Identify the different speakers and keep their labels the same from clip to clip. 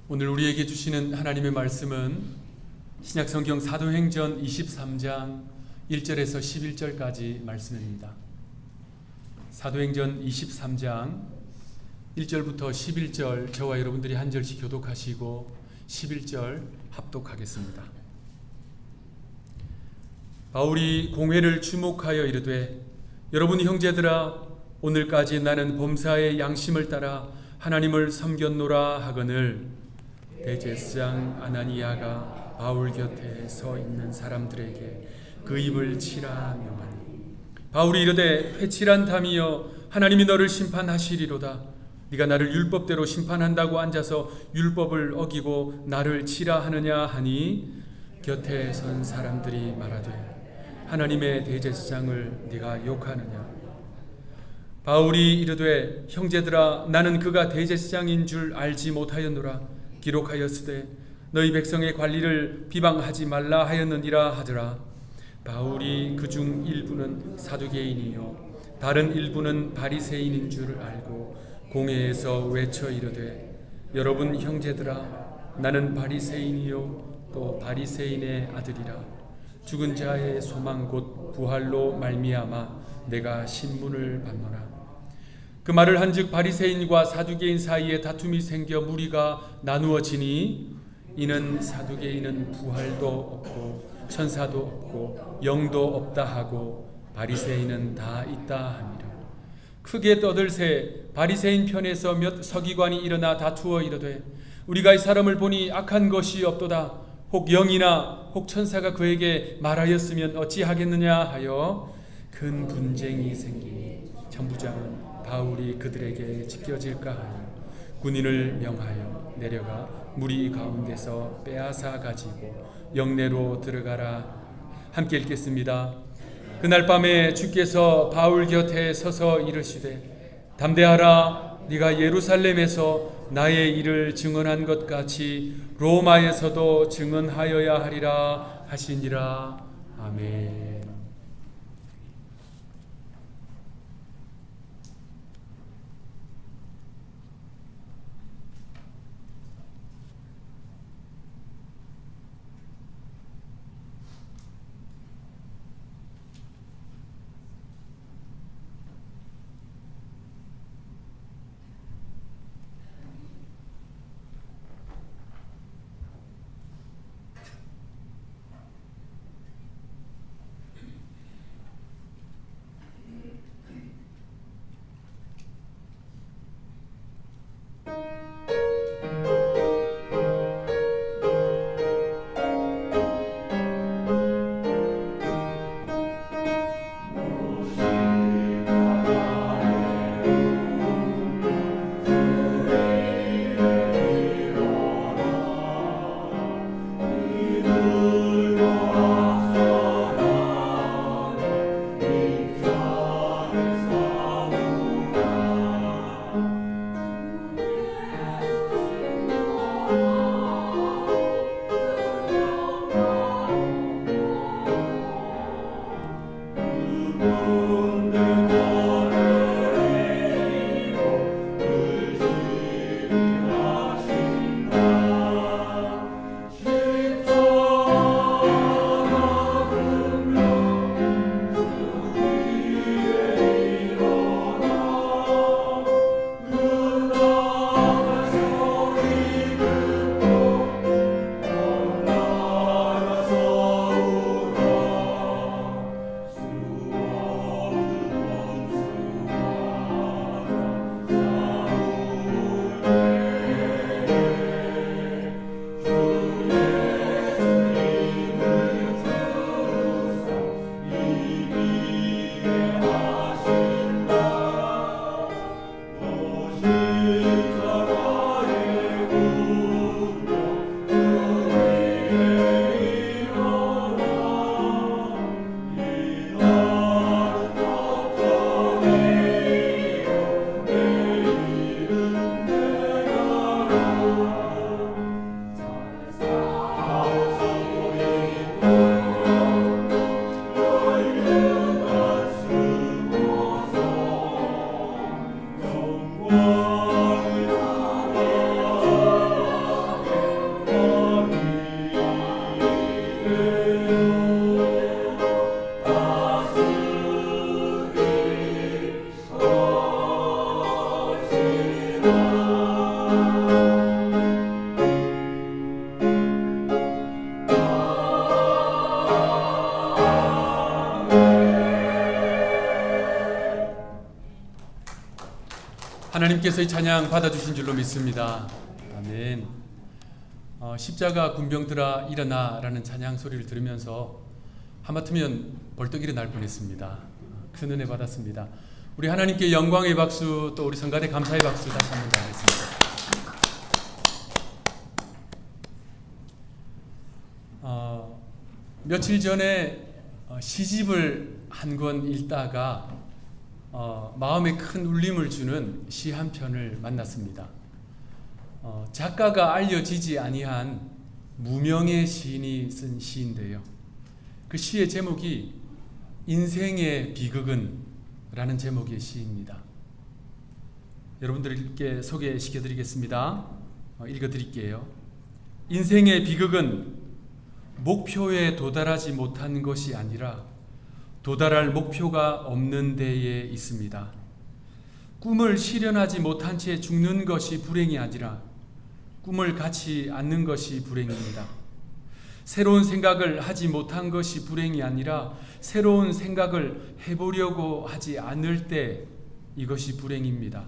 Speaker 1: 오늘 우리에게 주시는 하나님의 말씀은 신약성경 사도행전 23장 1절에서 11절까지 말씀입니다. 사도행전 23장 1절부터 11절 저와 여러분들이 한 절씩 교독하시고 11절 합독하겠습니다. 바울이 공회를 주목하여 이르되, 여러분 형제들아, 오늘까지 나는 범사의 양심을 따라 하나님을 섬겼노라 하거늘, 대제사장 아나니아가 바울 곁에 서 있는 사람들에게 그 입을 치라 명하니, 바울이 이르되, 회칠한 담이여, 하나님이 너를 심판하시리로다. 네가 나를 율법대로 심판한다고 앉아서 율법을 어기고 나를 치라 하느냐 하니, 곁에 선 사람들이 말하되, 하나님의 대제사장을 네가 욕하느냐? 바울이 이르되, 형제들아, 나는 그가 대제사장인 줄 알지 못하였노라. 기록하였으되 너희 백성의 관리를 비방하지 말라 하였느니라 하더라. 바울이 그중 일부는 사두개인이요 다른 일부는 바리새인인 줄 알고 공회에서 외쳐 이르되, 여러분 형제들아, 나는 바리새인이요 또 바리새인의 아들이라. 죽은 자의 소망 곧 부활로 말미암아 내가 신문을 받노라. 그 말을 한즉 바리새인과 사두개인 사이에 다툼이 생겨 무리가 나누어지니, 이는 사두개인은 부활도 없고 천사도 없고 영도 없다 하고 바리새인은 다 있다 함이라. 크게 떠들새 바리새인 편에서 몇 서기관이 일어나 다투어 이르되, 우리가 이 사람을 보니 악한 것이 없도다. 혹 영이나 혹 천사가 그에게 말하였으면 어찌하겠느냐 하여 큰 분쟁이 생기니, 천부장은 바울이 그들에게 지켜질까 하여 군인을 명하여 내려가 무리 가운데서 빼앗아 가지고 영내로 들어가라. 함께 읽겠습니다. 그날 밤에 주께서 바울 곁에 서서 이르시되, 담대하라. 네가 예루살렘에서 나의 일을 증언한 것 같이 로마에서도 증언하여야 하리라 하시니라. 아멘. 주님께서 이 찬양 받아주신 줄로 믿습니다. 아멘. 십자가 군병들아 일어나 라는 찬양 소리를 들으면서 하마터면 벌떡 일어날 뻔했습니다. 큰 은혜 받았습니다. 우리 하나님께 영광의 박수, 또 우리 성가대 감사의 박수 다시 한번 더 하겠습니다. 며칠 전에 시집을 한 권 읽다가 마음에 큰 울림을 주는 시 한 편을 만났습니다. 작가가 알려지지 아니한 무명의 시인이 쓴 시인데요. 그 시의 제목이 인생의 비극은 라는 제목의 시입니다. 여러분들께 소개시켜 드리겠습니다. 읽어 드릴게요. 인생의 비극은 목표에 도달하지 못한 것이 아니라 도달할 목표가 없는 데에 있습니다. 꿈을 실현하지 못한 채 죽는 것이 불행이 아니라 꿈을 갖지 않는 것이 불행입니다. 새로운 생각을 하지 못한 것이 불행이 아니라 새로운 생각을 해보려고 하지 않을 때 이것이 불행입니다.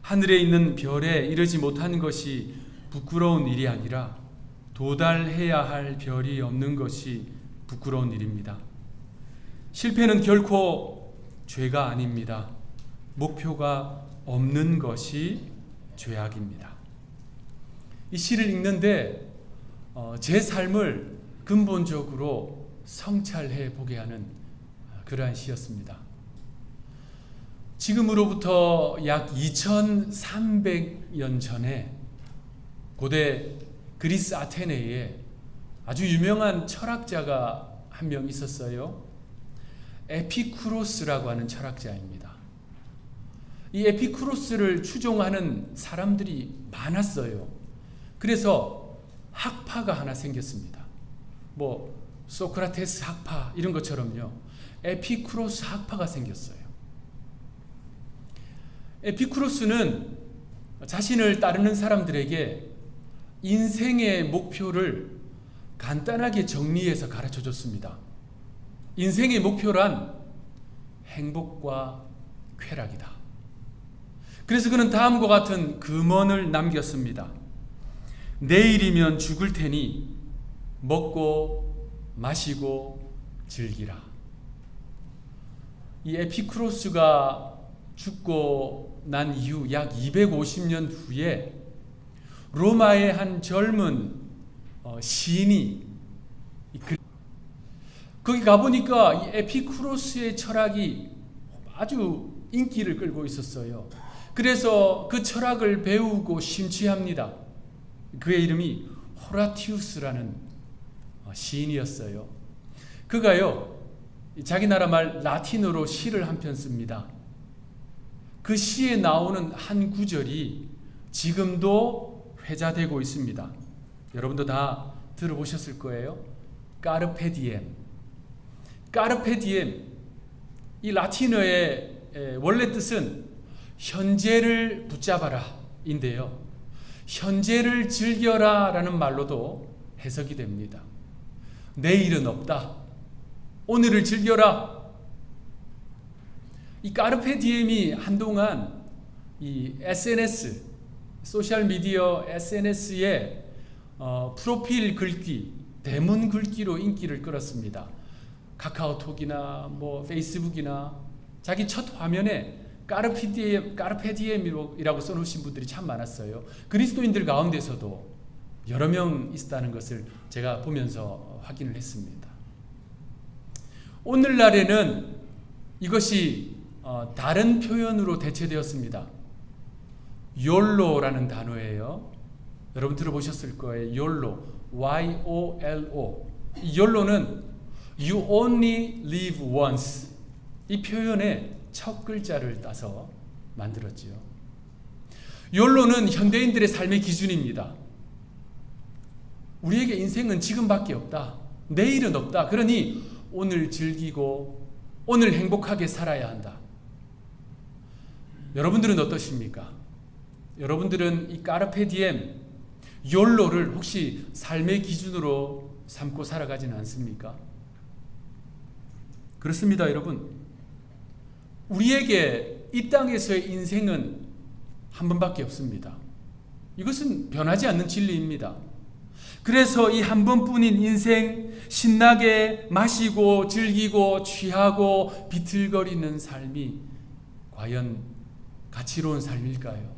Speaker 1: 하늘에 있는 별에 이르지 못한 것이 부끄러운 일이 아니라 도달해야 할 별이 없는 것이 부끄러운 일입니다. 실패는 결코 죄가 아닙니다. 목표가 없는 것이 죄악입니다. 이 시를 읽는데 제 삶을 근본적으로 성찰해 보게 하는 그러한 시였습니다. 지금으로부터 약 2300년 전에 고대 그리스 아테네에 아주 유명한 철학자가 한 명 있었어요. 에피쿠로스라고 하는 철학자입니다. 이 에피쿠로스를 추종하는 사람들이 많았어요. 그래서 학파가 하나 생겼습니다. 뭐 소크라테스 학파 이런 것처럼요. 에피쿠로스 학파가 생겼어요. 에피쿠로스는 자신을 따르는 사람들에게 인생의 목표를 간단하게 정리해서 가르쳐 줬습니다. 인생의 목표란 행복과 쾌락이다. 그래서 그는 다음과 같은 금언을 남겼습니다. 내일이면 죽을 테니 먹고 마시고 즐기라. 이 에피쿠로스가 죽고 난 이후 약 250년 후에 로마의 한 젊은 시인이 거기 가보니까 이 에피쿠로스의 철학이 아주 인기를 끌고 있었어요. 그래서 그 철학을 배우고 심취합니다. 그의 이름이 호라티우스라는 시인이었어요. 그가요, 자기 나라 말 라틴어로 시를 한 편 씁니다. 그 시에 나오는 한 구절이 지금도 회자되고 있습니다. 여러분도 다 들어보셨을 거예요. 까르페 디엠. 까르페 디엠, 이 라틴어의 원래 뜻은 현재를 붙잡아라 인데요. 현재를 즐겨라 라는 말로도 해석이 됩니다. 내일은 없다. 오늘을 즐겨라. 이 까르페 디엠이 한동안 이 SNS, 소셜미디어 SNS에 프로필 글귀, 대문 글귀로 인기를 끌었습니다. 카카오톡이나 뭐 페이스북이나 자기 첫 화면에 까르페 디엠이라고 써놓으신 분들이 참 많았어요. 그리스도인들 가운데서도 여러 명 있다는 것을 제가 보면서 확인을 했습니다. 오늘날에는 이것이 다른 표현으로 대체되었습니다. YOLO라는 단어예요. 여러분 들어보셨을 거예요. YOLO, Y-O-L-O. YOLO는 You only live once. 이 표현의 첫 글자를 따서 만들었지요. YOLO는 현대인들의 삶의 기준입니다. 우리에게 인생은 지금밖에 없다. 내일은 없다. 그러니 오늘 즐기고 오늘 행복하게 살아야 한다. 여러분들은 어떠십니까? 여러분들은 이 까르페 디엠, YOLO를 혹시 삶의 기준으로 삼고 살아가지는 않습니까? 그렇습니다, 여러분. 우리에게 이 땅에서의 인생은 한 번밖에 없습니다. 이것은 변하지 않는 진리입니다. 그래서 이 한 번뿐인 인생, 신나게 마시고 즐기고 취하고 비틀거리는 삶이 과연 가치로운 삶일까요?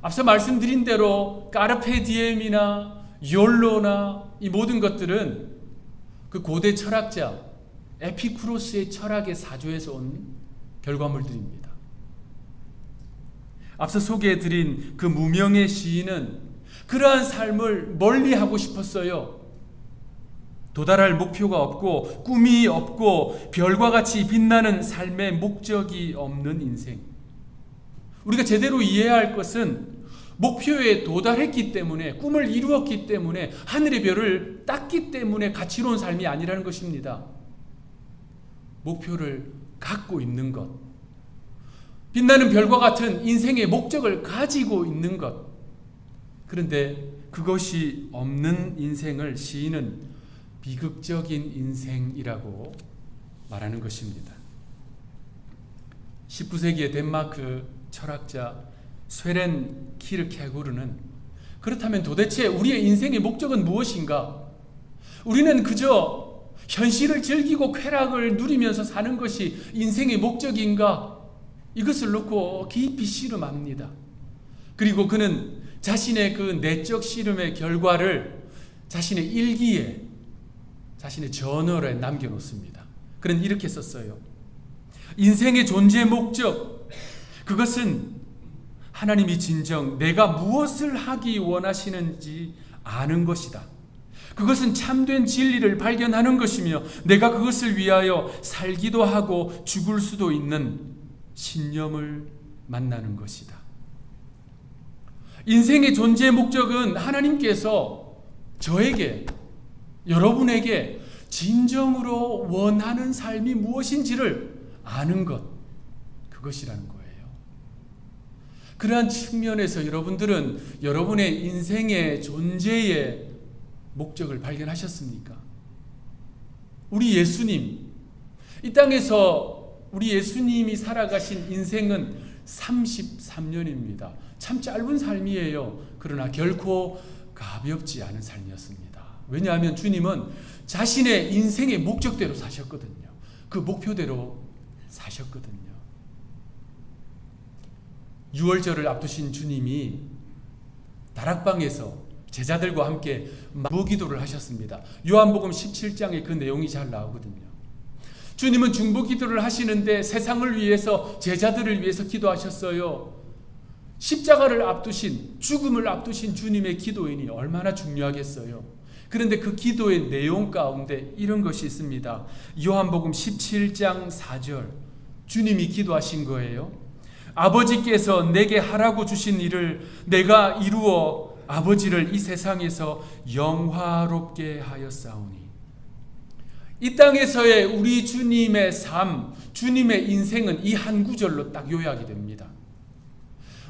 Speaker 1: 앞서 말씀드린 대로 까르페 디엠이나 욜로나 이 모든 것들은 그 고대 철학자 에피쿠로스의 철학의 사조에서 온 결과물들입니다. 앞서 소개해드린 그 무명의 시인은 그러한 삶을 멀리하고 싶었어요. 도달할 목표가 없고 꿈이 없고 별과 같이 빛나는 삶의 목적이 없는 인생. 우리가 제대로 이해해야 할 것은 목표에 도달했기 때문에, 꿈을 이루었기 때문에, 하늘의 별을 땄기 때문에 가치로운 삶이 아니라는 것입니다. 목표를 갖고 있는 것, 빛나는 별과 같은 인생의 목적을 가지고 있는 것. 그런데 그것이 없는 인생을 시인은 비극적인 인생이라고 말하는 것입니다. 19세기의 덴마크 철학자 쇠렌 키르케고르는 그렇다면 도대체 우리의 인생의 목적은 무엇인가? 우리는 그저 현실을 즐기고 쾌락을 누리면서 사는 것이 인생의 목적인가? 이것을 놓고 깊이 씨름합니다. 그리고 그는 자신의 그 내적 씨름의 결과를 자신의 일기에, 자신의 저널에 남겨놓습니다. 그는 이렇게 썼어요. 인생의 존재 목적, 그것은 하나님이 진정 내가 무엇을 하기 원하시는지 아는 것이다. 그것은 참된 진리를 발견하는 것이며 내가 그것을 위하여 살기도 하고 죽을 수도 있는 신념을 만나는 것이다. 인생의 존재 목적은 하나님께서 저에게, 여러분에게 진정으로 원하는 삶이 무엇인지를 아는 것, 그것이라는 거예요. 그러한 측면에서 여러분들은 여러분의 인생의 존재의 목적을 발견하셨습니까? 우리 예수님, 이 땅에서 우리 예수님이 살아가신 인생은 33년입니다. 참 짧은 삶이에요. 그러나 결코 가볍지 않은 삶이었습니다. 왜냐하면 주님은 자신의 인생의 목적대로 사셨거든요. 그 목표대로 사셨거든요. 유월절을 앞두신 주님이 다락방에서 제자들과 함께 중보기도를 하셨습니다. 요한복음 17장에 그 내용이 잘 나오거든요. 주님은 중보기도를 하시는데 세상을 위해서, 제자들을 위해서 기도하셨어요. 십자가를 앞두신, 죽음을 앞두신 주님의 기도이니 얼마나 중요하겠어요. 그런데 그 기도의 내용 가운데 이런 것이 있습니다. 요한복음 17장 4절, 주님이 기도하신 거예요. 아버지께서 내게 하라고 주신 일을 내가 이루어 아버지를 이 세상에서 영화롭게 하였사오니. 이 땅에서의 우리 주님의 삶, 주님의 인생은 이 한 구절로 딱 요약이 됩니다.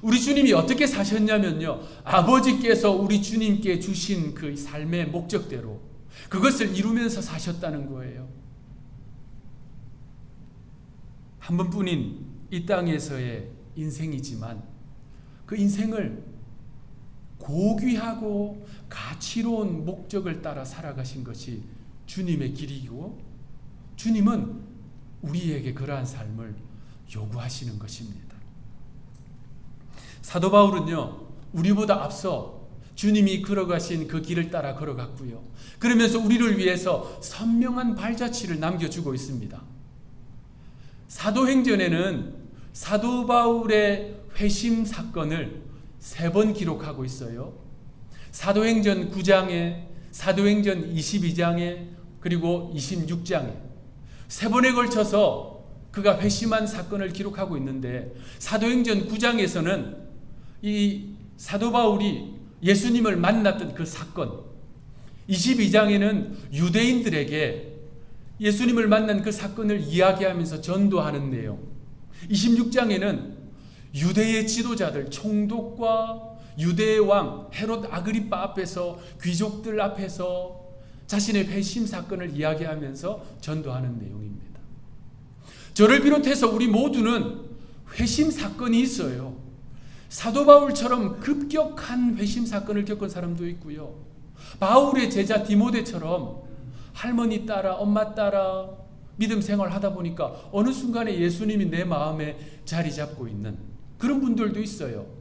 Speaker 1: 우리 주님이 어떻게 사셨냐면요, 아버지께서 우리 주님께 주신 그 삶의 목적대로 그것을 이루면서 사셨다는 거예요. 한 번뿐인 이 땅에서의 인생이지만 그 인생을 고귀하고 가치로운 목적을 따라 살아가신 것이 주님의 길이고, 주님은 우리에게 그러한 삶을 요구하시는 것입니다. 사도 바울은요, 우리보다 앞서 주님이 걸어가신 그 길을 따라 걸어갔고요. 그러면서 우리를 위해서 선명한 발자취를 남겨주고 있습니다. 사도행전에는 사도 바울의 회심 사건을 3번 기록하고 있어요. 사도행전 9장에, 사도행전 22장에, 그리고 26장에 3번에 걸쳐서 그가 회심한 사건을 기록하고 있는데, 사도행전 9장에서는 이 사도 바울이 예수님을 만났던 그 사건, 22장에는 유대인들에게 예수님을 만난 그 사건을 이야기하면서 전도하는 내용, 26장에는 유대의 지도자들, 총독과 유대의 왕 헤롯 아그리파 앞에서, 귀족들 앞에서 자신의 회심 사건을 이야기하면서 전도하는 내용입니다. 저를 비롯해서 우리 모두는 회심 사건이 있어요. 사도 바울처럼 급격한 회심 사건을 겪은 사람도 있고요. 바울의 제자 디모데처럼 할머니 따라 엄마 따라 믿음 생활을 하다 보니까 어느 순간에 예수님이 내 마음에 자리 잡고 있는 그런 분들도 있어요.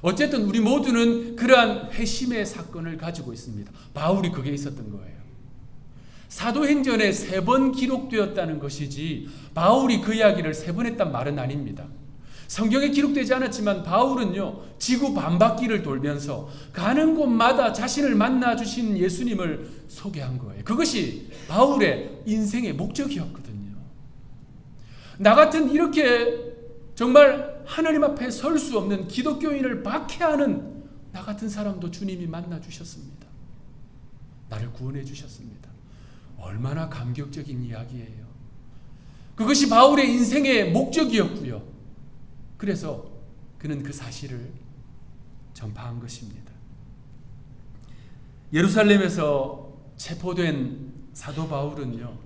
Speaker 1: 어쨌든 우리 모두는 그러한 회심의 사건을 가지고 있습니다. 바울이 그게 있었던 거예요. 사도행전에 3번 기록되었다는 것이지 바울이 그 이야기를 3번 했단 말은 아닙니다. 성경에 기록되지 않았지만 바울은요, 지구 반바퀴를 돌면서 가는 곳마다 자신을 만나 주신 예수님을 소개한 거예요. 그것이 바울의 인생의 목적이었거든요. 나 같은 이렇게 정말 하나님 앞에 설 수 없는 기독교인을 박해하는 나 같은 사람도 주님이 만나 주셨습니다. 나를 구원해 주셨습니다. 얼마나 감격적인 이야기예요. 그것이 바울의 인생의 목적이었고요. 그래서 그는 그 사실을 전파한 것입니다. 예루살렘에서 체포된 사도 바울은요,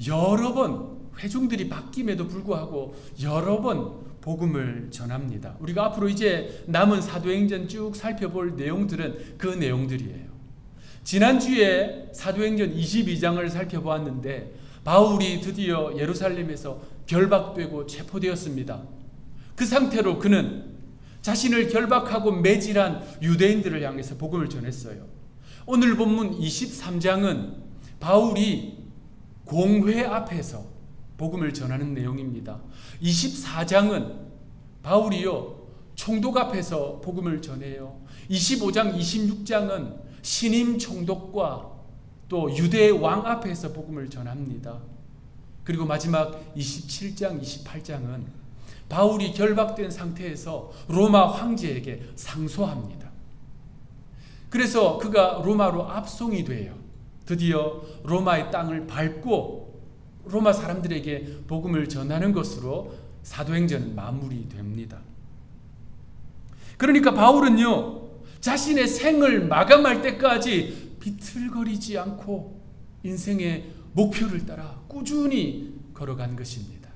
Speaker 1: 여러 번 회중들이 바뀜에도 불구하고 여러 번 복음을 전합니다. 우리가 앞으로 이제 남은 사도행전 쭉 살펴볼 내용들은 그 내용들이에요. 지난주에 사도행전 22장을 살펴보았는데 바울이 드디어 예루살렘에서 결박되고 체포되었습니다. 그 상태로 그는 자신을 결박하고 매질한 유대인들을 향해서 복음을 전했어요. 오늘 본문 23장은 바울이 공회 앞에서 복음을 전하는 내용입니다. 24장은 바울이요, 총독 앞에서 복음을 전해요. 25장, 26장은 신임 총독과 또 유대 왕 앞에서 복음을 전합니다. 그리고 마지막 27장, 28장은 바울이 결박된 상태에서 로마 황제에게 상소합니다. 그래서 그가 로마로 압송이 돼요. 드디어 로마의 땅을 밟고 로마 사람들에게 복음을 전하는 것으로 사도행전은 마무리됩니다. 그러니까 바울은요, 자신의 생을 마감할 때까지 비틀거리지 않고 인생의 목표를 따라 꾸준히 걸어간 것입니다.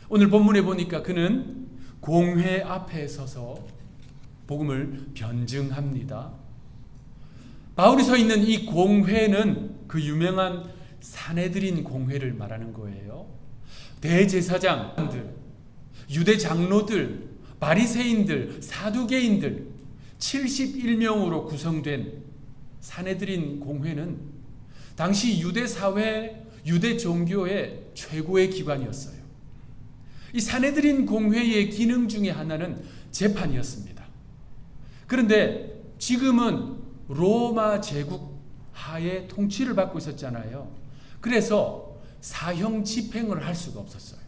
Speaker 1: 오늘 본문에 보니까 그는 공회 앞에 서서 복음을 변증합니다. 바울이 서 있는 이 공회는 그 유명한 산헤드린 공회를 말하는 거예요. 대제사장들, 유대 장로들, 바리새인들, 사두개인들 71명으로 구성된 산헤드린 공회는 당시 유대 사회, 유대 종교의 최고의 기관이었어요. 이 산헤드린 공회의 기능 중에 하나는 재판이었습니다. 그런데 지금은 로마 제국 하에 통치를 받고 있었잖아요. 그래서 사형 집행을 할 수가 없었어요.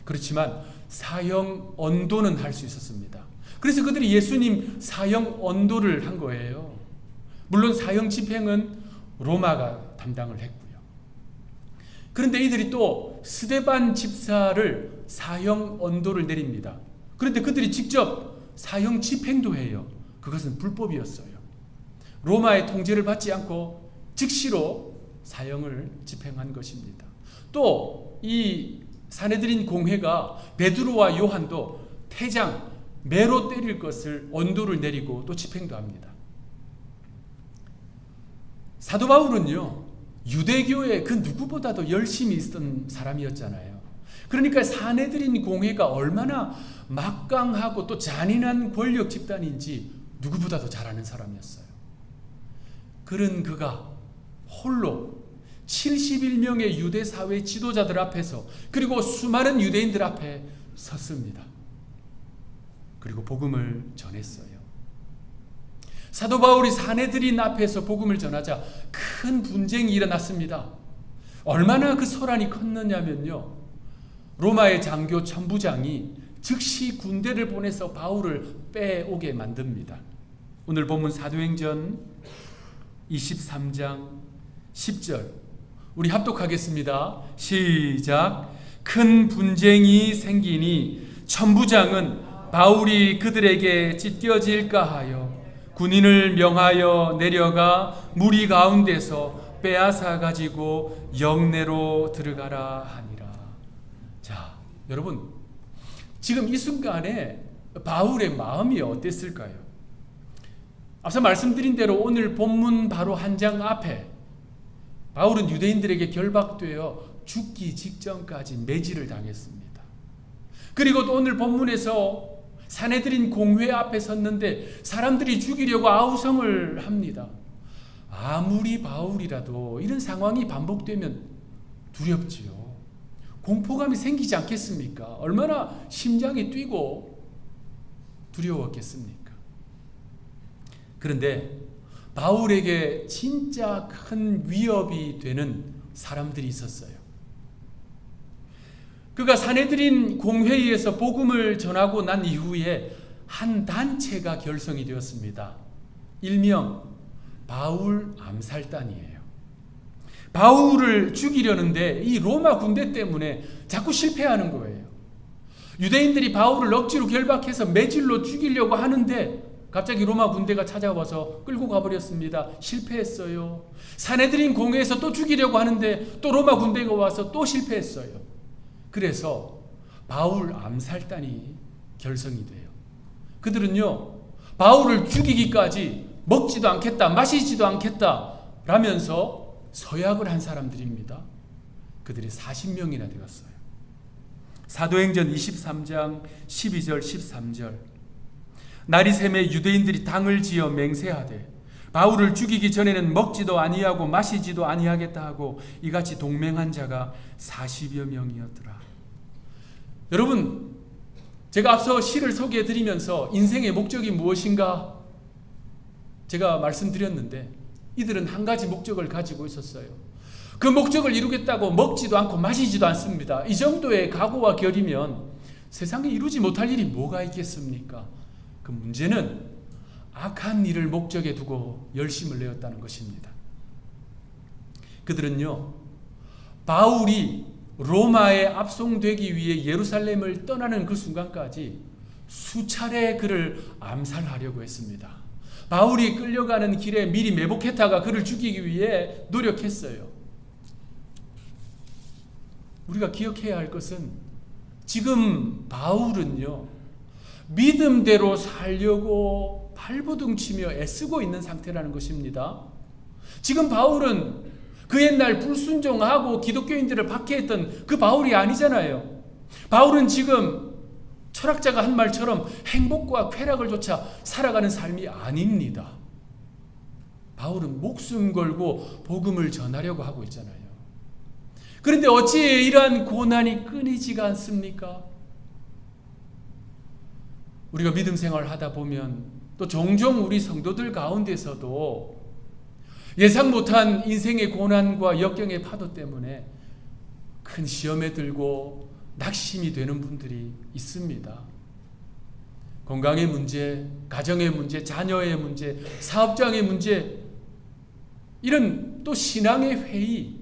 Speaker 1: 그렇지만 사형 언도는 할 수 있었습니다. 그래서 그들이 예수님 사형 언도를 한 거예요. 물론 사형 집행은 로마가 담당을 했고요. 그런데 이들이 또 스데반 집사를 사형 언도를 내립니다. 그런데 그들이 직접 사형 집행도 해요. 그것은 불법이었어요. 로마의 통제를 받지 않고 즉시로 사형을 집행한 것입니다. 또 이 산헤드린 공회가 베드로와 요한도 태장, 매로 때릴 것을 언도를 내리고 또 집행도 합니다. 사도 바울은요, 유대교에 그 누구보다도 열심히 있었던 사람이었잖아요. 그러니까 산헤드린 공회가 얼마나 막강하고 또 잔인한 권력 집단인지 누구보다도 잘 아는 사람이었어요. 그런 그가 홀로 71명의 유대 사회 지도자들 앞에서 그리고 수많은 유대인들 앞에 섰습니다. 그리고 복음을 전했어요. 사도 바울이 산헤드린 앞에서 복음을 전하자 큰 분쟁이 일어났습니다. 얼마나 그 소란이 컸느냐면요, 로마의 장교 천부장이 즉시 군대를 보내서 바울을 빼오게 만듭니다. 오늘 본문 사도행전 23장 10절 우리 합독하겠습니다. 시작. 큰 분쟁이 생기니 천부장은 바울이 그들에게 찢겨질까 하여 군인을 명하여 내려가 무리 가운데서 빼앗아 가지고 영내로 들어가라 하니라. 자, 여러분, 지금 이 순간에 바울의 마음이 어땠을까요? 앞서 말씀드린 대로 오늘 본문 바로 한 장 앞에 바울은 유대인들에게 결박되어 죽기 직전까지 매질을 당했습니다. 그리고 또 오늘 본문에서 산헤드린 공회 앞에 섰는데 사람들이 죽이려고 아우성을 합니다. 아무리 바울이라도 이런 상황이 반복되면 두렵지요. 공포감이 생기지 않겠습니까? 얼마나 심장이 뛰고 두려웠겠습니까? 그런데 바울에게 진짜 큰 위협이 되는 사람들이 있었어요. 그가 산헤드린 공회의에서 복음을 전하고 난 이후에 한 단체가 결성이 되었습니다. 일명 바울 암살단이에요. 바울을 죽이려는데 이 로마 군대 때문에 자꾸 실패하는 거예요. 유대인들이 바울을 억지로 결박해서 매질로 죽이려고 하는데 갑자기 로마 군대가 찾아와서 끌고 가버렸습니다. 실패했어요. 산헤드린 공회에서 또 죽이려고 하는데 또 로마 군대가 와서 또 실패했어요. 그래서 바울 암살단이 결성이 돼요. 그들은요, 바울을 죽이기까지 먹지도 않겠다, 마시지도 않겠다 라면서 서약을 한 사람들입니다. 그들이 40명이나 되었어요. 사도행전 23장 12절 13절 날이 새매 유대인들이 당을 지어 맹세하되 바울을 죽이기 전에는 먹지도 아니하고 마시지도 아니하겠다 하고 이같이 동맹한 자가 40여 명이었더라. 여러분, 제가 앞서 시를 소개해 드리면서 인생의 목적이 무엇인가 제가 말씀드렸는데 이들은 한 가지 목적을 가지고 있었어요. 그 목적을 이루겠다고 먹지도 않고 마시지도 않습니다. 이 정도의 각오와 결이면 세상에 이루지 못할 일이 뭐가 있겠습니까? 그 문제는 악한 일을 목적에 두고 열심을 내었다는 것입니다. 그들은요, 바울이 로마에 압송되기 위해 예루살렘을 떠나는 그 순간까지 수차례 그를 암살하려고 했습니다. 바울이 끌려가는 길에 미리 매복했다가 그를 죽이기 위해 노력했어요. 우리가 기억해야 할 것은 지금 바울은요, 믿음대로 살려고 발버둥치며 애쓰고 있는 상태라는 것입니다. 지금 바울은 그 옛날 불순종하고 기독교인들을 박해했던 그 바울이 아니잖아요. 바울은 지금 철학자가 한 말처럼 행복과 쾌락을 쫓아 살아가는 삶이 아닙니다. 바울은 목숨 걸고 복음을 전하려고 하고 있잖아요. 그런데 어찌 이러한 고난이 끊이지가 않습니까? 우리가 믿음 생활을 하다 보면 또 종종 우리 성도들 가운데서도 예상 못한 인생의 고난과 역경의 파도 때문에 큰 시험에 들고 낙심이 되는 분들이 있습니다. 건강의 문제, 가정의 문제, 자녀의 문제, 사업장의 문제, 이런 또 신앙의 회의,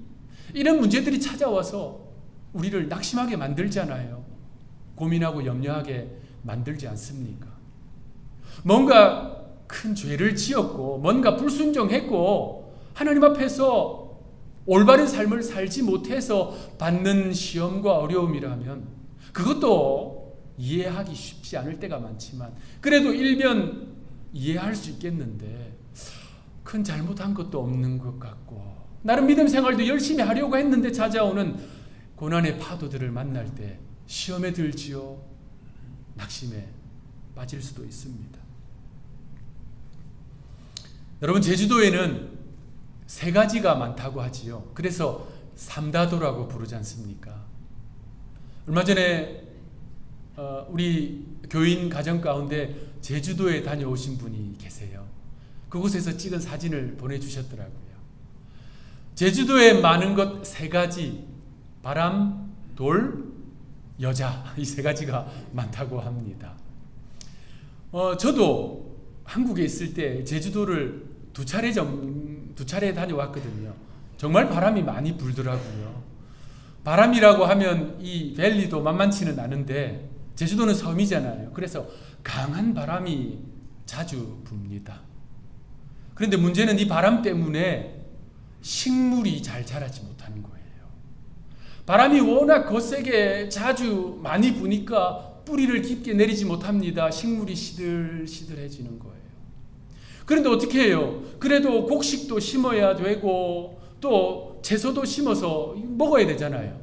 Speaker 1: 이런 문제들이 찾아와서 우리를 낙심하게 만들잖아요. 고민하고 염려하게 만들지 않습니까? 뭔가 큰 죄를 지었고 뭔가 불순종했고 하나님 앞에서 올바른 삶을 살지 못해서 받는 시험과 어려움이라면 그것도 이해하기 쉽지 않을 때가 많지만 그래도 일면 이해할 수 있겠는데 큰 잘못한 것도 없는 것 같고 나름 믿음 생활도 열심히 하려고 했는데 찾아오는 고난의 파도들을 만날 때 시험에 들지요, 낙심에 빠질 수도 있습니다. 여러분, 제주도에는 세 가지가 많다고 하지요. 그래서 삼다도라고 부르지 않습니까? 얼마 전에 우리 교인 가정 가운데 제주도에 다녀오신 분이 계세요. 그곳에서 찍은 사진을 보내주셨더라고요. 제주도에 많은 것 세 가지, 바람, 돌, 여자, 이 세 가지가 많다고 합니다. 저도 한국에 있을 때 제주도를 두 차례 다녀왔거든요. 정말 바람이 많이 불더라고요. 바람이라고 하면 이 밸리도 만만치는 않은데 제주도는 섬이잖아요. 그래서 강한 바람이 자주 붑니다. 그런데 문제는 이 바람 때문에 식물이 잘 자라지 못하는 거예요. 바람이 워낙 거세게 자주 많이 부니까 뿌리를 깊게 내리지 못합니다. 식물이 시들시들해지는 거예요. 그런데 어떻게 해요? 그래도 곡식도 심어야 되고 또 채소도 심어서 먹어야 되잖아요.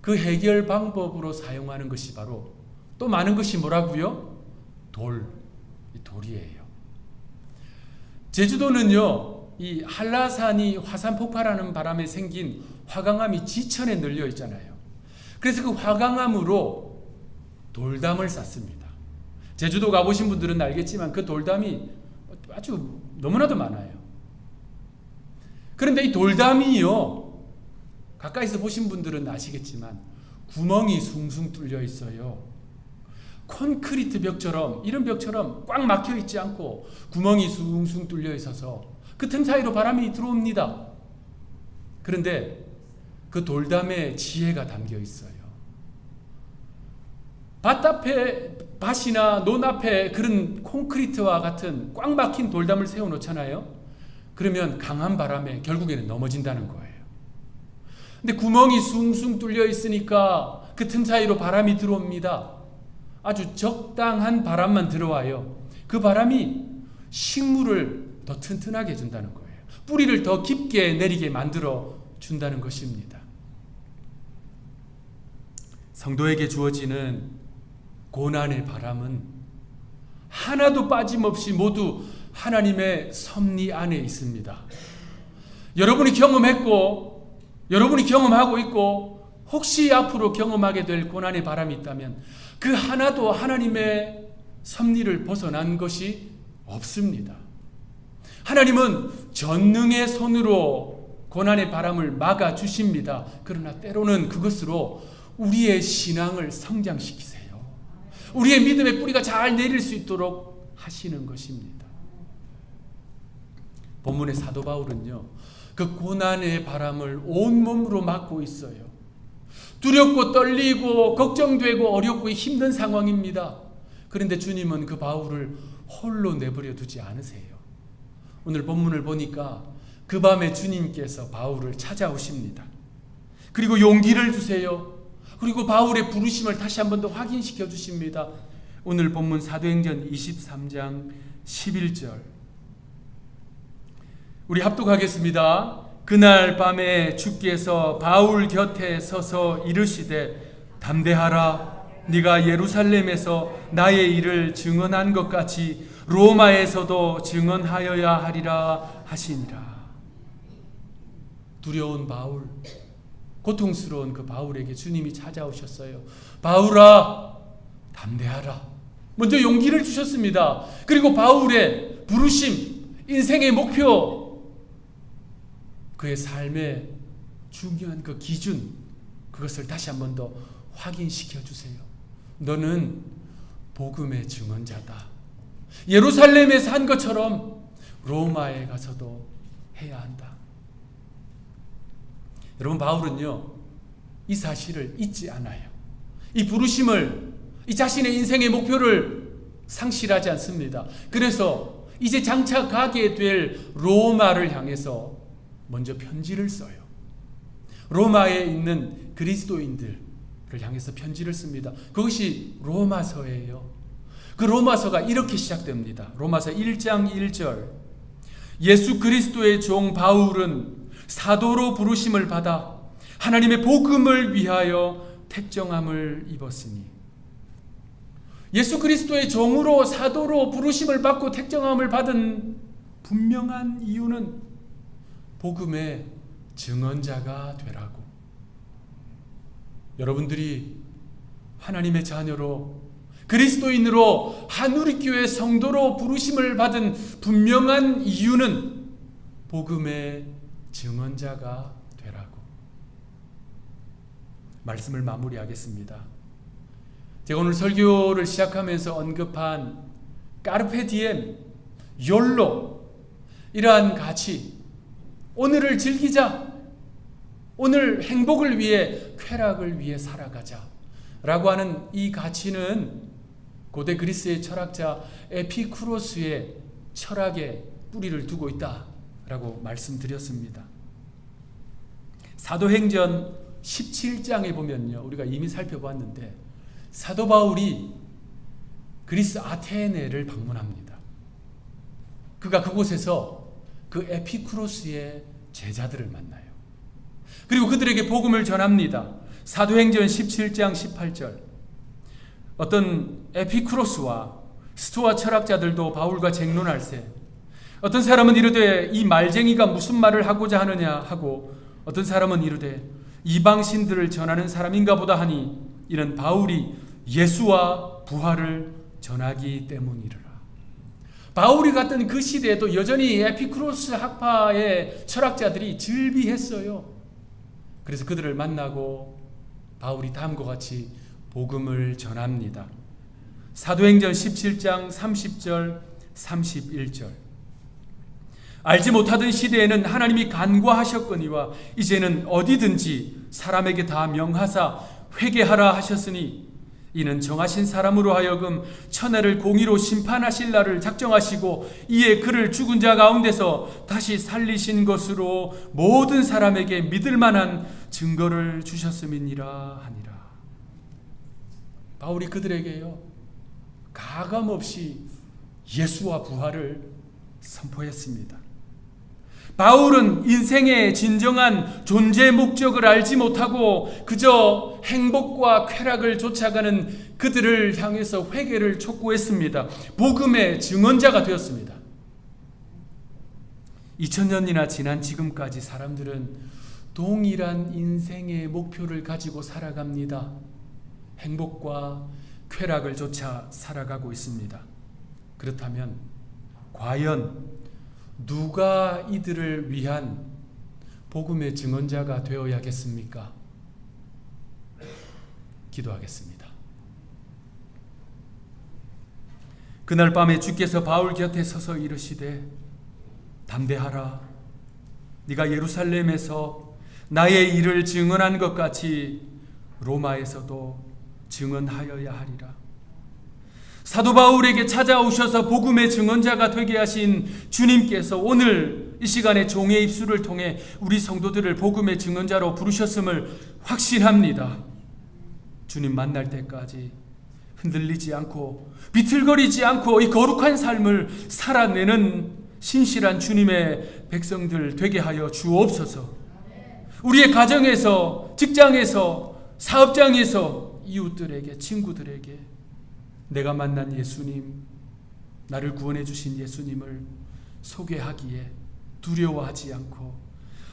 Speaker 1: 그 해결 방법으로 사용하는 것이 바로 또 많은 것이 뭐라고요? 돌이에요. 제주도는요, 이 한라산이 화산 폭발하는 바람에 생긴 화강암이 지천에 널려 있잖아요. 그래서 그 화강암으로 돌담을 쌓습니다. 제주도 가보신 분들은 알겠지만 그 돌담이 아주 너무나도 많아요. 그런데 이 돌담이요, 가까이서 보신 분들은 아시겠지만 구멍이 숭숭 뚫려 있어요. 콘크리트 벽처럼, 이런 벽처럼 꽉 막혀 있지 않고 구멍이 숭숭 뚫려 있어서 그 틈 사이로 바람이 들어옵니다. 그런데 그 돌담에 지혜가 담겨 있어요. 밭이나 논 앞에 그런 콘크리트와 같은 꽉 막힌 돌담을 세워놓잖아요. 그러면 강한 바람에 결국에는 넘어진다는 거예요. 근데 구멍이 숭숭 뚫려 있으니까 그 틈 사이로 바람이 들어옵니다. 아주 적당한 바람만 들어와요. 그 바람이 식물을 더 튼튼하게 해준다는 거예요. 뿌리를 더 깊게 내리게 만들어 준다는 것입니다. 성도에게 주어지는 고난의 바람은 하나도 빠짐없이 모두 하나님의 섭리 안에 있습니다. 여러분이 경험했고 여러분이 경험하고 있고 혹시 앞으로 경험하게 될 고난의 바람이 있다면 그 하나도 하나님의 섭리를 벗어난 것이 없습니다. 하나님은 전능의 손으로 고난의 바람을 막아주십니다. 그러나 때로는 그것으로 우리의 신앙을 성장시키세요. 우리의 믿음의 뿌리가 잘 내릴 수 있도록 하시는 것입니다. 본문의 사도 바울은요, 그 고난의 바람을 온몸으로 막고 있어요. 두렵고 떨리고 걱정되고 어렵고 힘든 상황입니다. 그런데 주님은 그 바울을 홀로 내버려 두지 않으세요. 오늘 본문을 보니까 그 밤에 주님께서 바울을 찾아오십니다. 그리고 용기를 주세요. 그리고 바울의 부르심을 다시 한 번 더 확인시켜 주십니다. 오늘 본문 사도행전 23장 11절 우리 합독하겠습니다. 그날 밤에 주께서 바울 곁에 서서 이르시되 담대하라. 네가 예루살렘에서 나의 일을 증언한 것 같이 로마에서도 증언하여야 하리라 하시니라. 두려운 바울, 고통스러운 그 바울에게 주님이 찾아오셨어요. 바울아, 담대하라. 먼저 용기를 주셨습니다. 그리고 바울의 부르심, 인생의 목표, 그의 삶의 중요한 그 기준, 그것을 다시 한 번 더 확인시켜 주세요. 너는 복음의 증언자다. 예루살렘에서 한 것처럼 로마에 가서도 해야 한다. 여러분, 바울은요, 이 사실을 잊지 않아요. 이 부르심을, 이 자신의 인생의 목표를 상실하지 않습니다. 그래서 이제 장차 가게 될 로마를 향해서 먼저 편지를 써요. 로마에 있는 그리스도인들을 향해서 편지를 씁니다. 그것이 로마서예요. 그 로마서가 이렇게 시작됩니다. 로마서 1장 1절 예수 그리스도의 종 바울은 사도로 부르심을 받아 하나님의 복음을 위하여 택정함을 입었으니, 예수 그리스도의 종으로 사도로 부르심을 받고 택정함을 받은 분명한 이유는 복음의 증언자가 되라고. 여러분들이 하나님의 자녀로 그리스도인으로 한우리교회 성도로 부르심을 받은 분명한 이유는 복음의 증언자가 되라고. 말씀을 마무리하겠습니다. 제가 오늘 설교를 시작하면서 언급한 까르페 디엠, 욜로, 이러한 가치, 오늘을 즐기자, 오늘 행복을 위해, 쾌락을 위해 살아가자 라고 하는 이 가치는 고대 그리스의 철학자 에피쿠로스의 철학에 뿌리를 두고 있다라고 말씀드렸습니다. 사도행전 17장에 보면요, 우리가 이미 살펴봤는데 사도 바울이 그리스 아테네를 방문합니다. 그가 그곳에서 그 에피쿠로스의 제자들을 만나요. 그리고 그들에게 복음을 전합니다. 사도행전 17장 18절. 어떤 에피쿠로스와 스토아 철학자들도 바울과 쟁론할세 어떤 사람은 이르되 이 말쟁이가 무슨 말을 하고자 하느냐 하고 어떤 사람은 이르되 이방신들을 전하는 사람인가 보다 하니 이는 바울이 예수와 부활을 전하기 때문이라. 바울이 갔던 그 시대에도 여전히 에피쿠로스 학파의 철학자들이 즐비했어요. 그래서 그들을 만나고 바울이 다음과 같이 복음을 전합니다. 사도행전 17장 30절 31절. 알지 못하던 시대에는 하나님이 간과하셨거니와 이제는 어디든지 사람에게 다 명하사 회개하라 하셨으니 이는 정하신 사람으로 하여금 천하를 공의로 심판하실 날을 작정하시고 이에 그를 죽은 자 가운데서 다시 살리신 것으로 모든 사람에게 믿을 만한 증거를 주셨음이니라 하니라. 바울이 그들에게요 가감없이 예수와 부활을 선포했습니다. 바울은 인생의 진정한 존재 목적을 알지 못하고 그저 행복과 쾌락을 쫓아가는 그들을 향해서 회개를 촉구했습니다. 복음의 증언자가 되었습니다. 2000년이나 지난 지금까지 사람들은 동일한 인생의 목표를 가지고 살아갑니다. 행복과 쾌락을 쫓아 살아가고 있습니다. 그렇다면 과연 누가 이들을 위한 복음의 증언자가 되어야겠습니까? 기도하겠습니다. 그날 밤에 주께서 바울 곁에 서서 이르시되 담대하라. 네가 예루살렘에서 나의 일을 증언한 것 같이 로마에서도 증언하여야 하리라. 사도 바울에게 찾아오셔서 복음의 증언자가 되게 하신 주님께서 오늘 이 시간에 종의 입술을 통해 우리 성도들을 복음의 증언자로 부르셨음을 확신합니다. 주님 만날 때까지 흔들리지 않고 비틀거리지 않고 이 거룩한 삶을 살아내는 신실한 주님의 백성들 되게 하여 주옵소서. 우리의 가정에서, 직장에서, 사업장에서, 이웃들에게, 친구들에게 내가 만난 예수님, 나를 구원해 주신 예수님을 소개하기에 두려워하지 않고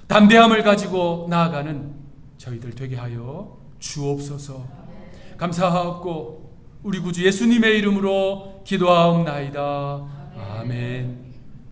Speaker 1: 담대함을 가지고 나아가는 저희들 되게 하여 주옵소서. 감사하옵고 우리 구주 예수님의 이름으로 기도하옵나이다. 아멘.